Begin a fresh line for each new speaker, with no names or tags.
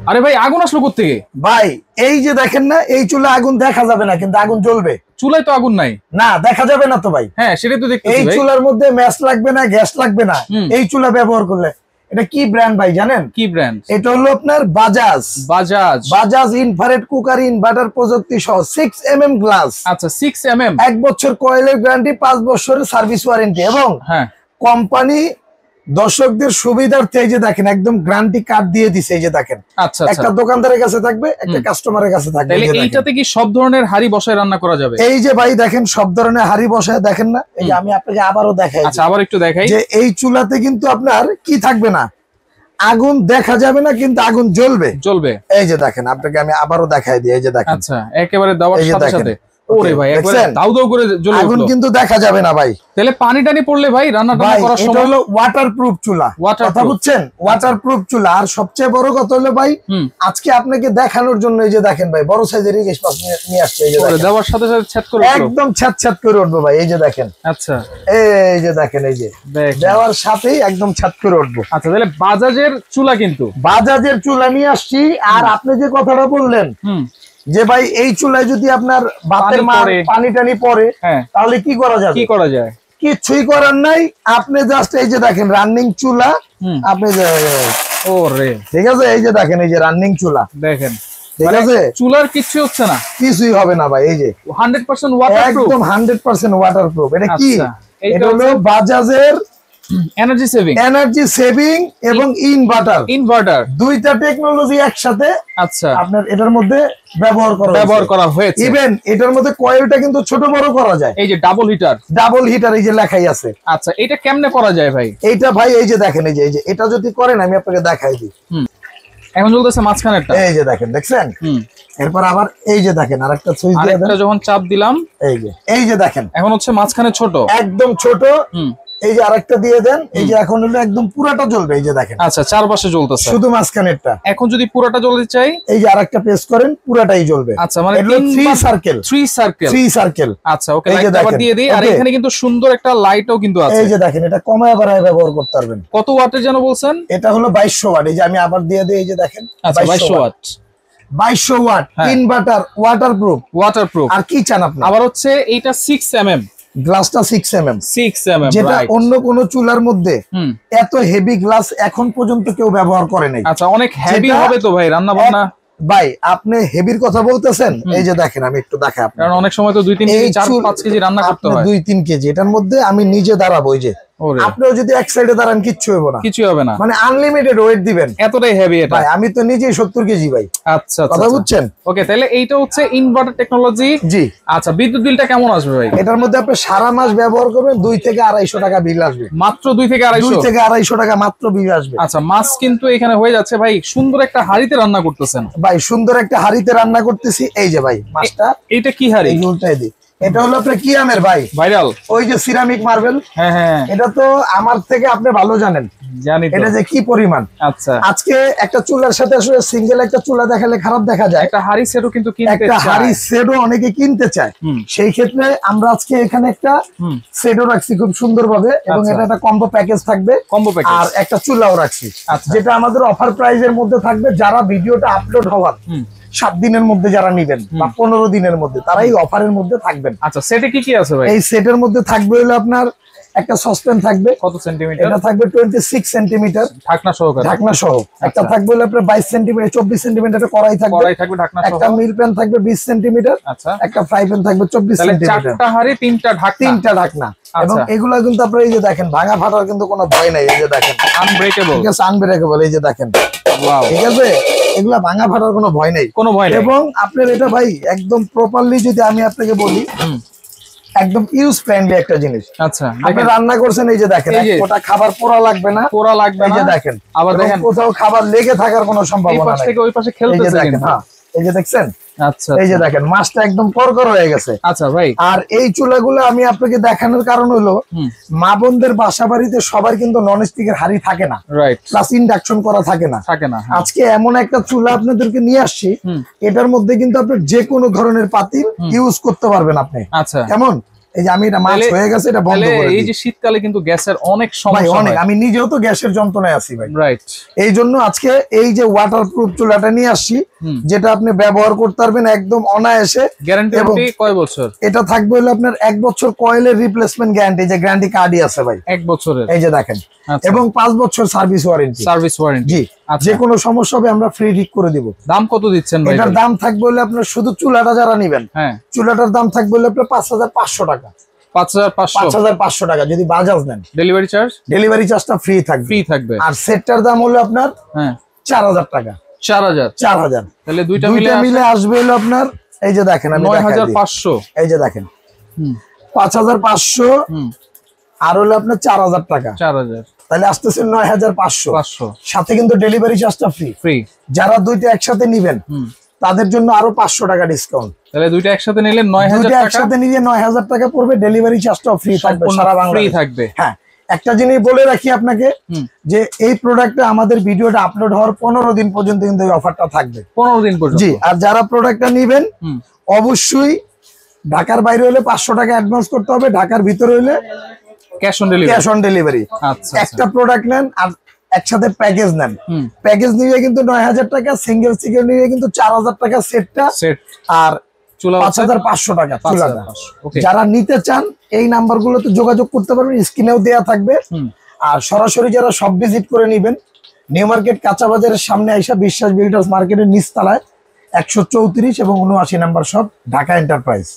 আরে ভাই আগুন আসলো কোত্থেকে?
ভাই এই যে দেখেন না, এই চুলা আগুন দেখা যাবে না কিন্তু আগুন জ্বলবে।
চুলায় তো আগুন নাই।
না দেখা যাবে না তো ভাই।
হ্যাঁ সেটাই তো দেখতেছি
এই
ভাই।
চুলার মধ্যে ম্যাচ লাগবে না, গ্যাস লাগবে না এই চুলা ব্যবহার করলে। এটা কি ব্র্যান্ড ভাই জানেন?
কি ব্র্যান্ড?
এটা হলো আপনার Bajaj.
Bajaj.
Bajaj infrared cooker inverter প্রযুক্তি সহ 6mm গ্লাস।
আচ্ছা 6mm।
1 বছর কয়েলের গ্যারান্টি, 5 বছরের সার্ভিস ওয়ারেন্টি এবং
হ্যাঁ
কোম্পানি দর্শকদের সুবিধার্থে এই যে দেখেন একদম গ্যারান্টি কার্ড দিয়ে দিছে। এই যে দেখেন
আচ্ছা
একটা দোকানদারের কাছে থাকবে, একটা কাস্টমারের কাছে থাকবে।
তাহলে এইটাতে কি সব ধরনের হাড়ি বসায় রান্না করা যাবে?
এই যে ভাই দেখেন সব ধরনের হাড়ি বসায়, দেখেন না? এই যে আমি আপনাকে আবারও দেখাই।
আচ্ছা আবার একটু দেখাই
যে এই চুলাতে কিন্তু আপনার কি থাকবে না, আগুন দেখা যাবে না কিন্তু আগুন জ্বলবে।
জ্বলবে।
এই যে দেখেন আপনাকে আমি আবারও দেখাই দিই। এই যে দেখেন।
আচ্ছা একেবারে দেওয়ার সাথে সাথে ওরে ভাই একবারে
দেখছেন?
দাউ দাউ করে জ্বলে
আগুন
উঠলো।
কিন্তু দেখা যাবে না ভাই।
তাহলে পানি টানি পড়লে ভাই রান্না টান্না করার
এটা
সময়
হলো ওয়াটারপ্রুফ চুলা। কথা বুঝছেন? ওয়াটারপ্রুফ চুলা। আর সবচেয়ে বড় কথা হলো ভাই, আজকে আপনাকে দেখানোর জন্য এই যে দেখেন ভাই বড় সাইজের ইলিশ মাছ নিয়ে আসছে। এই যে দেখেন
দেওয়ার সাথে সাথে ছ্যাট করে
একদম ছ্যাট করে উঠবো ভাই। এই যে দেখেন।
আচ্ছা
এই যে দেখেন, এই যে দেওয়ার সাথেই একদম ছ্যাট করে উঠবো।
আচ্ছা তাহলে বাজাজের চুলা, কিন্তু
বাজাজের চুলা নিয়ে আসছি। আর আপনি যে কথাটা বললেন যে ভাই এই চুলায় যদি আপনার ভাতের পানি টানি পড়ে তাহলে কি করা যাবে?
কি করা যায়?
কিছুই করার নাই। আপনি জাস্ট এই যে দেখেন রানিং চুলা। আপনি
ওরে
ঠিক আছে, এই যে দেখেন এই যে রানিং চুলা
দেখেন,
ঠিক আছে?
চুলার কিছু হচ্ছে না,
কিছুই হবে না ভাই। এই যে
100% ওয়াটারপ্রুফ,
একদম 100% ওয়াটারপ্রুফ। এটা কি?
এটা
হলো বাজাজের
এনার্জি সেভিং
এবং ইনভার্টার দুইটা টেকনোলজি একসাথে
আচ্ছা
আপনার এটার মধ্যে ব্যবহার করা হয়েছে। ইভেন এটার মধ্যে কয়েলটা কিন্তু ছোট বড় করা যায়।
এই যে ডাবল হিটার এই
যে লেখাই আছে।
আচ্ছা এটা কেমনে করা যায় ভাই?
এইটা ভাই এই যে দেখেন, এই যে এটা যদি করেন আমি আপনাকে দেখাই দিই।
এখন চলতেছে মাঝখানেরটা।
এই যে দেখেন, দেখছেন? এরপর আবার এই যে দেখেন আরেকটা সুইচ দিয়ে দেন।
আরেকটা যখন চাপ দিলাম
এই যে দেখেন
এখন হচ্ছে মাঝখানে ছোট,
একদম ছোট। এই যে আরেকটা দিয়ে দেন। এই যে এখন হলো একদম পুরাটা জ্বলবে। এই যে দেখেন।
আচ্ছা চারপাশে জ্বলতেছে,
শুধু মাঝখানেরটা।
এখন যদি পুরাটা জ্বলতে চাই এই
যে আরেকটা প্রেস করেন পুরাটাই জ্বলবে।
আচ্ছা মানে
3 সার্কেল।
আচ্ছা ওকে, লাইট আবার দিয়ে দিই। আর এখানে কিন্তু সুন্দর একটা লাইটও কিন্তু আছে।
এই যে দেখেন এটা কমায় বাড়ায় ব্যবহার করতে পারবেন।
কত ওয়াটের যেন বলছেন? এটা
হলো 2200 ওয়াট। এই যে আমি আবার দিয়ে দিই। এই যে দেখেন
2200 ওয়াট।
2200 watt inverter, waterproof. আর কি চান আপনি?
আবার হচ্ছে এইটা 6mm,
গ্লাসটা 6mm, যেটা অন্য কোন চুলার মধ্যে এত হেভি গ্লাস এখন পর্যন্ত কেউ ব্যবহার করে নাই।
আচ্ছা অনেক হেভি হবে তো ভাই রান্না বান্না?
ভাই আপনি হেভির কথা বলতেছেন। এই যে দেখেন আমি একটু দেখাই আপনাকে,
কারণ অনেক সময় তো 2-3 কেজি 4-5 কেজি রান্না করতে হয়।
2-3 কেজি এটার মধ্যে আমি নিজে দাঁড়াবো। এই যে আপনিও যদি এক সাইডে দাঁড়ান কিচ্ছু হবে না, মানে আনলিমিটেড ওয়েট দিবেন।
এতটাই হেভি এটা।
ভাই আমি তো নিজেই 70 কেজি ভাই।
আচ্ছা
কথা বুঝছেন?
ওকে তাহলে এইটা হচ্ছে ইনভার্টার টেকনোলজি।
জি।
আচ্ছা বিদ্যুৎ বিলটা কেমন আসবে ভাই?
এটার মধ্যে আপনি সারা মাস ব্যবহার করবেন 2 থেকে 250 টাকা বিল আসবে।
মাত্র 2 থেকে
250 টাকা মাত্র বিল আসবে।
আচ্ছা মাছ কিন্তু এখানে হয়ে যাচ্ছে ভাই। সুন্দর একটা হাড়িতে রান্না করতেছেন
ভাই, সুন্দর একটা হাড়িতে রান্না করতেছি। এই যে ভাই মাছটা,
এইটা কি হাড়ি?
উল্টাই দিই। এটা হলো আপনার কি আমের ভাই?
ভাইরাল।
ওই যে সিরামিক মার্বেল।
হ্যাঁ
এটা তো আমার থেকে আপনি ভালো জানেন।
জানি
এটা যে কি পরিমাণ।
আচ্ছা
আজকে একটা চুলার সাথে আসলে সিঙ্গেল একটা চুলা দেখালে খারাপ দেখা যায়।
একটা হাড়ি সেটও কিন্তু কিনতে চায়,
একটা হাড়ি সেটও অনেকে কিনতে চায়। সেই ক্ষেত্রে আমরা আজকে এখানে একটা সেটও রাখছি খুব সুন্দরভাবে, এবং এটা একটা কম্বো প্যাকেজ থাকবে। আর একটা চুলাও রাখছি, যেটা আমাদের অফার প্রাইজের মধ্যে থাকবে। যারা ভিডিওটা আপলোড হওয়ার 7 দিনের মধ্যে যারা নিবেন বা 15 দিনের মধ্যে, তারা এই অফারের মধ্যে থাকবেন।
আচ্ছা সেটে কি কি আছে ভাই?
এই সেটের মধ্যে থাকবে হলো আপনার একটা সসপ্যান থাকবে।
কত সেন্টিমিটার?
এটা থাকবে 26 সেন্টিমিটার
ঢাকনা সহ।
একটা থাকবে হলো আপনার 22 সেন্টিমিটার, 24 সেন্টিমিটার কড়াই থাকবে
ঢাকনা সহ।
একটা মিল প্যান থাকবে 20 সেন্টিমিটার। আচ্ছা একটা ফ্রাই প্যান থাকবে 24 সেন্টিমিটার।
চারটা হাড়ি তিনটা ঢাকনা।
এবং এগুলা কিন্তু আপনারা এই যে দেখেন ভাঙা ফাটার কিন্তু কোনো ভয় নাই। এই যে দেখেন আনব্রেকেবল। ঠিক আছে, আনব্রেকেবল। এই যে দেখেন, ঠিক আছে, এগুলা ভাঙা ফাটার কোনো ভয় নেই, এবং আপনার এটা ভাই একদম প্রপারলি যদি আমি আপনাকে বলি, একদম ইউজ ফ্রেন্ডলি একটা জিনিস।
আচ্ছা
আপনি রান্না করছেন, এই যে দেখেন ওটা খাবার পোড়া লাগবে না। এই যে দেখেন, আবার দেখেন কোথাও খাবার লেগে থাকার কোনো সম্ভাবনা নাই।
ওই পাশে খেলতেছে কিন্তু।
হ্যাঁ এই যে দেখছেন।
আচ্ছা
এই যে দেখেন মাছটা একদম করকর হয়ে গেছে।
আচ্ছা ভাই,
আর এই চুলাগুলো আমি আপনাকে দেখানোর কারণ হলো, মা বোনদের বাসা বাড়িতে সবার কিন্তু নন স্টিকের হাড়ি থাকে না, প্লাস ইন্ডাকশন করা থাকে না। আজকে এমন একটা চুলা আপনাদেরকে নিয়ে আসছি, এটার মধ্যে কিন্তু আপনি যে কোনো ধরনের পাতিল ইউজ করতে পারবেন আপনি।
আচ্ছা
কেমন? এই যে আমি এটা মাছ হয়ে গেছে, এটা বন্ধ করে দিই।
এই যে শীতকালে কিন্তু গ্যাসের অনেক সমস্যা
অনেক, আমি নিজেও তো গ্যাসের যন্ত্রণায় আছি ভাই।
রাইট,
এই জন্য আজকে এই যে ওয়াটারপ্রুফ চুলাটা নিয়ে আসছি, যেটা আপনি ব্যবহার করতে পারবেন একদম অনায়াসে।
গ্যারান্টি কয় বছর?
এটা থাকবে হলো আপনার 1 বছর কয়েলের রিপ্লেসমেন্ট গ্যারান্টি, যে গ্যারান্টি কার্ডই আছে ভাই
1 বছরের,
এই যে দেখেন। এবং 5 বছর সার্ভিস ওয়ারেন্টি। জি, যে কোনো সমস্যা হবে আমরা ফ্রি ঠিক করে দিব।
দাম কত দিচ্ছেন ভাই?
এটার দাম থাকবে হলো আপনার শুধু চুলাটা যারা নেবেন, হ্যাঁ, চুলাটার দাম থাকবে হলো আপনার 5500 টাকা। 5500 টাকা যদি বাজাজ নেন। ডেলিভারি চার্জটা ফ্রি থাকবে। আর সেটটার দাম হলো আপনার 4000 টাকা। 4000 তাহলে দুইটা মিলে আসবে হলো আপনার, এই যে দেখেন, আমি 9500, এই যে দেখেন 5500 আর হলো আপনার 4000 টাকা। 4000 তাহলে আসতেছে 9500। সাথে কিন্তু ডেলিভারি চার্জটা ফ্রি। যারা দুইটা একসাথে নিবেন তাদের জন্য আরো 500 টাকা ডিসকাউন্ট। তাহলে দুইটা একসাথে নিলে 9000 টাকা, একসাথে নিলে 9000 টাকা পড়বে। ডেলিভারি চার্জটাও ফ্রি থাকবে, সারা বাংলাদেশে ফ্রি থাকবে। হ্যাঁ, একটা জিনিস বলে রাখি আপনাকে, যে এই প্রোডাক্টটা আমাদের ভিডিওটা আপলোড হওয়ার 15 দিন পর্যন্ত কিন্তু এই অফারটা থাকবে। 15 দিন পর্যন্ত। জি, আর যারা প্রোডাক্টটা নেবেন অবশ্যই ঢাকার বাইরে হলে 500 টাকা অ্যাডভান্স করতে হবে, ঢাকার ভিতরে হলে ক্যাশ অন ডেলিভারি। একটা প্রোডাক্ট নেন আর একসাথে প্যাকেজ নেন, প্যাকেজ নিয়ে কিন্তু 9000 টাকা, সিঙ্গেল নিয়ে কিন্তু 4000 টাকা সেটটা, আর 5500 টাকা চুলাটা। যারা নিতে চান এই নাম্বারগুলোতে যোগাযোগ করতে পারবেন, স্ক্রিনেও দেয়া থাকবে। আর সরাসরি যারা সব ভিজিট করে নেবেন, নিউ মার্কেট কাঁচা বাজারের সামনে আইসা বিশ্বাস বিল্ডার্স মার্কেটের নিচতলায় 134 এবং 79 নাম্বার শপ, ঢাকা এন্টারপ্রাইজ।